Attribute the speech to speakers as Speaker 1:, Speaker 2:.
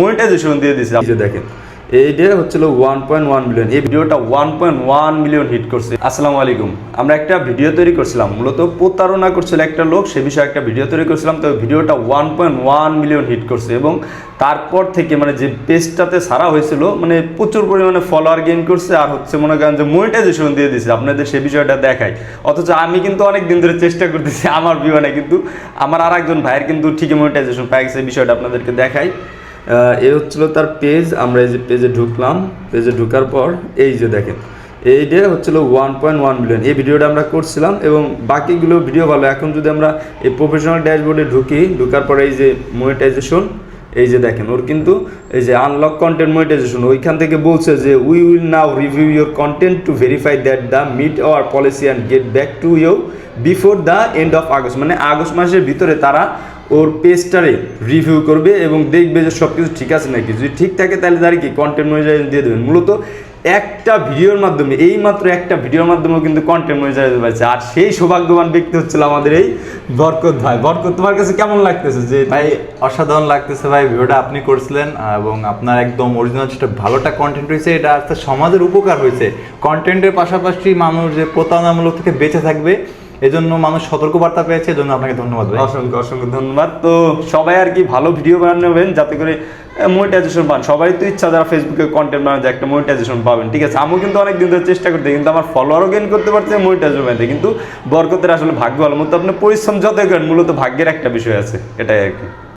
Speaker 1: Monetization দিয়ে দিয়েছে। এই যে দেখেন এইটা হচ্ছিল 1.1 মিলিয়ন। এই ভিডিওটা 1.1 মিলিয়ন হিট করছে। আসসালামু আলাইকুম। আমরা একটা ভিডিও তৈরি করছিলাম, মূলত প্রতারণা করছিল একটা লোক, সে বিষয়ে একটা ভিডিও তৈরি করছিলাম। তো ভিডিওটা 1.1 মিলিয়ন হিট করছে এবং তারপর থেকে মানে যে পেজটাতে ছাড়া হয়েছিল মানে প্রচুর পরিমাণে ফলোয়ার গেইন করছে, আর হচ্ছে মনে করেন যে মনিটাইজেশন দিয়ে দিয়েছে। আপনাদের সে বিষয়টা দেখাই। অথচ আমি কিন্তু অনেক দিন ধরে চেষ্টা করতেছি আমার বিমানে, কিন্তু আমার আর একজন ভাইয়ের কিন্তু ঠিকই মনিটাইজেশন পাই গেছে। এই বিষয়টা আপনাদেরকে দেখাই। এ হচ্ছিল তার পেজ। আমরা এই যে পেজে ঢুকলাম, পেজে ঢুকার পর এই যে দেখেন এইটা হচ্ছিল 1.1 মিলিয়ন। এই ভিডিওটা আমরা করছিলাম এবং বাকিগুলো ভিডিও ভালো। এখন যদি আমরা এই প্রফেশনাল ড্যাশবোর্ডে ঢুকার পর এই যে মনিটাইজেশন, এই যে দেখেন ওর কিন্তু এই যে আনলক কন্টেন্ট মনিটাইজেশন, ওইখান থেকে বলছে যে we will now review your content to verify that the meet our policy and get back to you before the end of August. মানে আগস্ট মাসের ভিতরে তারা ওর পেজটারে রিভিউ করবে এবং দেখবে যে সব কিছু ঠিক আছে নাকি। যদি ঠিক থাকে তাহলে তারা কি কন্টেন্ট মনিটাইজেশন দিয়ে দেবেন। মূলত একটা ভিডিওর মাধ্যমে, এই মাত্র একটা ভিডিওর মাধ্যমেও কিন্তু কন্টেন্ট মনিটাইজেশন পাচ্ছে। আর সেই সৌভাগ্যবান ব্যক্তি হচ্ছিল আমাদের এই বরকত ভাই। বরকত, তোমার কাছে কেমন লাগতেছে? যে
Speaker 2: ভাই অসাধারণ লাগতেছে ভাই, ভিডিওটা আপনি করছিলেন এবং আপনার একদম অরিজিনাল যেটা ভালোটা কন্টেন্ট হয়েছে, এটা আস্তে সমাজের উপকার হয়েছে। কন্টেন্টের পাশাপাশি মানুষ যে প্রতারণামূলক থেকে বেঁচে থাকবে, এজন্য মানুষ সতর্কবার্তা পেয়েছে। এজন্য আপনাকে ধন্যবাদ ভাই।
Speaker 1: অসংখ্য অসংখ্য ধন্যবাদ। তো সবাই আর কি ভালো ভিডিও বানাবেন যাতে করে মনিটাইজেশন পান। সবাই তো ইচ্ছা যারা ফেসবুকে কন্টেন্ট বানাতে একটা মনিটাইজেশন পাবেন, ঠিক আছে। আমিও কিন্তু অনেক দিন ধরে চেষ্টা করতে, কিন্তু আমার ফলোয়ারও গেইন করতে পারছে, মনিটাইজেশন পাইতে। কিন্তু বরকতের আসলে ভাগ্য ভালো মতো আপনি পরিশ্রম যতই করেন, মূলত ভাগ্যের একটা বিষয় আছে, এটাই আর কি।